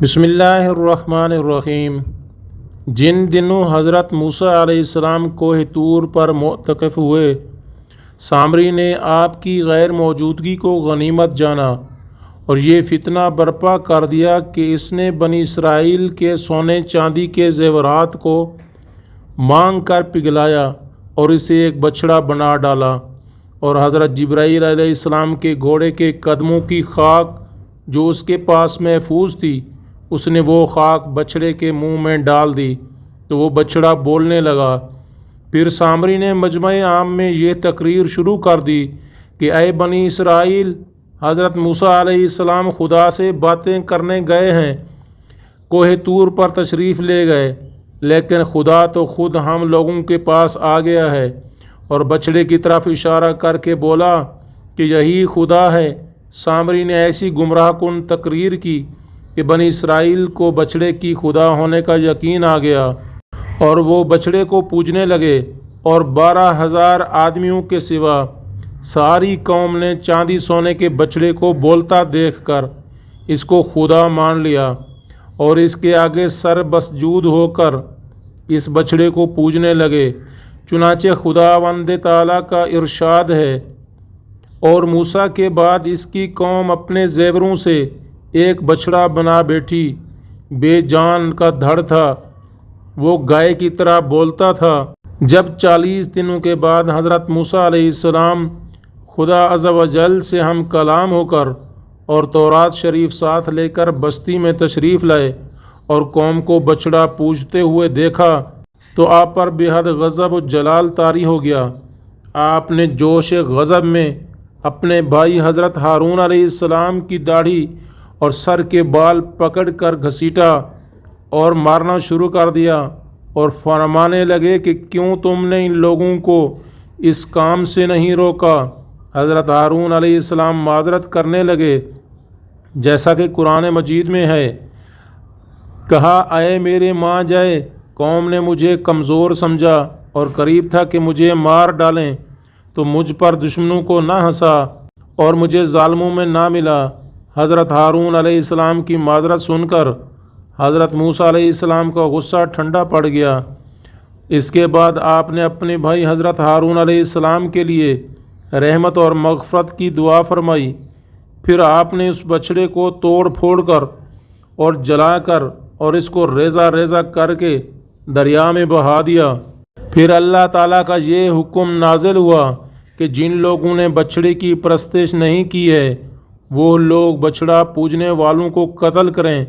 بسم اللہ الرحمن الرحیم۔ جن دنوں حضرت موسیٰ علیہ السلام کوہ طور پر معتکف ہوئے، سامری نے آپ کی غیر موجودگی کو غنیمت جانا اور یہ فتنہ برپا کر دیا کہ اس نے بنی اسرائیل کے سونے چاندی کے زیورات کو مانگ کر پگھلایا اور اسے ایک بچھڑا بنا ڈالا، اور حضرت جبرائیل علیہ السلام کے گھوڑے کے قدموں کی خاک جو اس کے پاس محفوظ تھی، اس نے وہ خاک بچھڑے کے منہ میں ڈال دی تو وہ بچھڑا بولنے لگا۔ پھر سامری نے مجمع عام میں یہ تقریر شروع کر دی کہ اے بنی اسرائیل، حضرت موسیٰ علیہ السلام خدا سے باتیں کرنے گئے ہیں، کوہ طور پر تشریف لے گئے، لیکن خدا تو خود ہم لوگوں کے پاس آ گیا ہے اور بچھڑے کی طرف اشارہ کر کے بولا کہ یہی خدا ہے۔ سامری نے ایسی گمراہ کن تقریر کی کہ بنی اسرائیل کو بچھڑے کی خدا ہونے کا یقین آ گیا اور وہ بچھڑے کو پوجنے لگے، اور 12,000 آدمیوں کے سوا ساری قوم نے چاندی سونے کے بچھڑے کو بولتا دیکھ کر اس کو خدا مان لیا اور اس کے آگے سر بسجود ہو کر اس بچھڑے کو پوجنے لگے۔ چنانچہ خداوند تعالیٰ کا ارشاد ہے، اور موسیٰ کے بعد اس کی قوم اپنے زیوروں سے ایک بچھڑا بنا بیٹھی، بے جان کا دھڑ تھا، وہ گائے کی طرح بولتا تھا۔ جب 40 دنوں کے بعد حضرت موسیٰ علیہ السلام خدا عز و جل سے ہم کلام ہو کر اور تورات شریف ساتھ لے کر بستی میں تشریف لائے اور قوم کو بچھڑا پوجتے ہوئے دیکھا تو آپ پر بے حد غضب و جلال طاری ہو گیا۔ آپ نے جوش غضب میں اپنے بھائی حضرت ہارون علیہ السلام کی داڑھی اور سر کے بال پکڑ کر گھسیٹا اور مارنا شروع کر دیا اور فرمانے لگے کہ کیوں تم نے ان لوگوں کو اس کام سے نہیں روکا؟ حضرت ہارون علیہ السلام معذرت کرنے لگے، جیسا کہ قرآن مجید میں ہے، کہا اے میرے ماں جائے، قوم نے مجھے کمزور سمجھا اور قریب تھا کہ مجھے مار ڈالیں، تو مجھ پر دشمنوں کو نہ ہنسا اور مجھے ظالموں میں نہ ملا۔ حضرت ہارون علیہ السلام کی معذرت سن کر حضرت موسیٰ علیہ السلام کا غصہ ٹھنڈا پڑ گیا۔ اس کے بعد آپ نے اپنے بھائی حضرت ہارون علیہ السلام کے لیے رحمت اور مغفرت کی دعا فرمائی۔ پھر آپ نے اس بچھڑے کو توڑ پھوڑ کر اور جلا کر اور اس کو ریزہ ریزہ کر کے دریا میں بہا دیا۔ پھر اللہ تعالیٰ کا یہ حکم نازل ہوا کہ جن لوگوں نے بچھڑے کی پرستش نہیں کی ہے وہ لوگ بچھڑا پوجنے والوں کو قتل کریں۔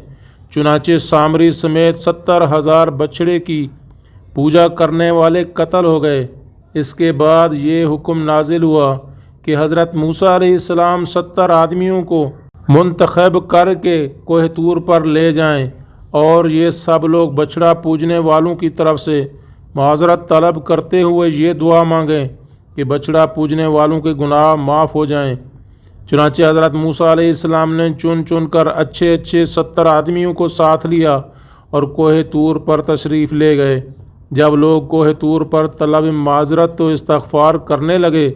چنانچہ سامری سمیت 70,000 بچھڑے کی پوجا کرنے والے قتل ہو گئے۔ اس کے بعد یہ حکم نازل ہوا کہ حضرت موسیٰ علیہ السلام 70 آدمیوں کو منتخب کر کے کوہ طور پر لے جائیں اور یہ سب لوگ بچھڑا پوجنے والوں کی طرف سے معذرت طلب کرتے ہوئے یہ دعا مانگیں کہ بچھڑا پوجنے والوں کے گناہ معاف ہو جائیں۔ چنانچہ حضرت موسیٰ علیہ السلام نے چن چن کر اچھے 70 آدمیوں کو ساتھ لیا اور کوہ طور پر تشریف لے گئے۔ جب لوگ کوہ طور پر طلب معذرت و استغفار کرنے لگے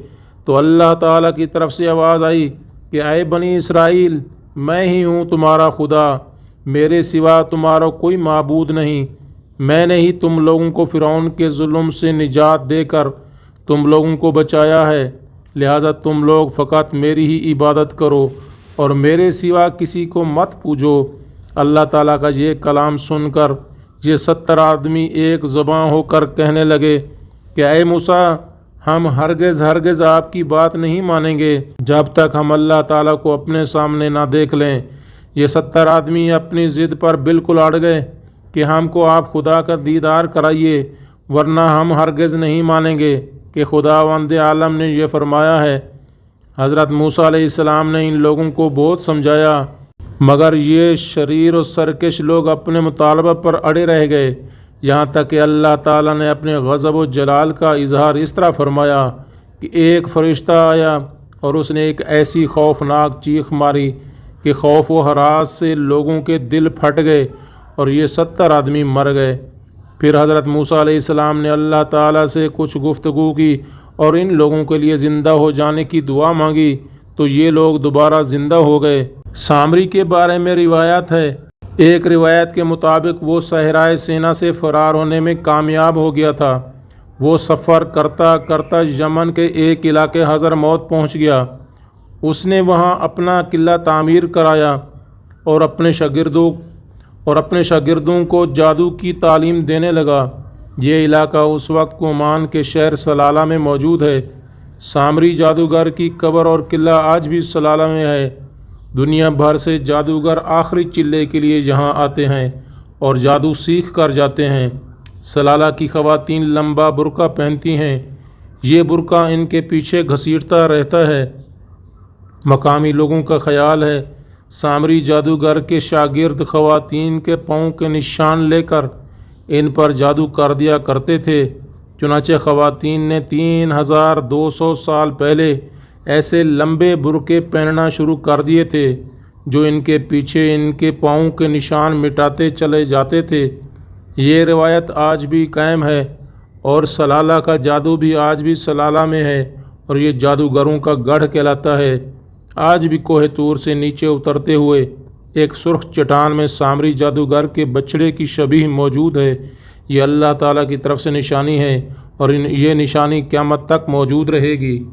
تو اللہ تعالیٰ کی طرف سے آواز آئی کہ اے بنی اسرائیل، میں ہی ہوں تمہارا خدا، میرے سوا تمہارا کوئی معبود نہیں۔ میں نے ہی تم لوگوں کو فرعون کے ظلم سے نجات دے کر تم لوگوں کو بچایا ہے، لہٰذا تم لوگ فقط میری ہی عبادت کرو اور میرے سوا کسی کو مت پوجو۔ اللہ تعالیٰ کا یہ کلام سن کر یہ 70 آدمی ایک زباں ہو کر کہنے لگے کہ اے موسیٰ، ہم ہرگز آپ کی بات نہیں مانیں گے جب تک ہم اللہ تعالیٰ کو اپنے سامنے نہ دیکھ لیں۔ یہ 70 آدمی اپنی ضد پر بالکل اڑ گئے کہ ہم کو آپ خدا کا دیدار کرائیے، ورنہ ہم ہرگز نہیں مانیں گے کہ خداوند عالم نے یہ فرمایا ہے۔ حضرت موسیٰ علیہ السلام نے ان لوگوں کو بہت سمجھایا، مگر یہ شریر و سرکش لوگ اپنے مطالبہ پر اڑے رہ گئے، یہاں تک کہ اللہ تعالیٰ نے اپنے غضب و جلال کا اظہار اس طرح فرمایا کہ ایک فرشتہ آیا اور اس نے ایک ایسی خوفناک چیخ ماری کہ خوف و ہراس سے لوگوں کے دل پھٹ گئے اور یہ 70 آدمی مر گئے۔ پھر حضرت موسیٰ علیہ السلام نے اللہ تعالیٰ سے کچھ گفتگو کی اور ان لوگوں کے لیے زندہ ہو جانے کی دعا مانگی تو یہ لوگ دوبارہ زندہ ہو گئے۔ سامری کے بارے میں روایت ہے ایک روایت کے مطابق وہ صحرائے سینا سے فرار ہونے میں کامیاب ہو گیا تھا۔ وہ سفر کرتا کرتا یمن کے ایک علاقے حضرموت پہنچ گیا۔ اس نے وہاں اپنا قلعہ تعمیر کرایا اور اپنے شاگردوں کو جادو کی تعلیم دینے لگا۔ یہ علاقہ اس وقت عمان کے شہر سلالہ میں موجود ہے۔ سامری جادوگر کی قبر اور قلعہ آج بھی سلالہ میں ہے۔ دنیا بھر سے جادوگر آخری چلے کے لیے یہاں آتے ہیں اور جادو سیکھ کر جاتے ہیں۔ سلالہ کی خواتین لمبا برقع پہنتی ہیں۔ یہ برقع ان کے پیچھے گھسیٹتا رہتا ہے۔ مقامی لوگوں کا خیال ہے سامری جادوگر کے شاگرد خواتین کے پاؤں کے نشان لے کر ان پر جادو کر دیا کرتے تھے۔ چنانچہ خواتین نے 3200 سال پہلے ایسے لمبے برقعے پہننا شروع کر دیے تھے جو ان کے پیچھے ان کے پاؤں کے نشان مٹاتے چلے جاتے تھے۔ یہ روایت آج بھی قائم ہے اور سلالہ کا جادو بھی آج بھی سلالہ میں ہے اور یہ جادوگروں کا گڑھ کہلاتا ہے۔ آج بھی کوہ طور سے نیچے اترتے ہوئے ایک سرخ چٹان میں سامری جادوگر کے بچڑے کی شبیہ موجود ہے۔ یہ اللہ تعالیٰ کی طرف سے نشانی ہے اور یہ نشانی قیامت تک موجود رہے گی۔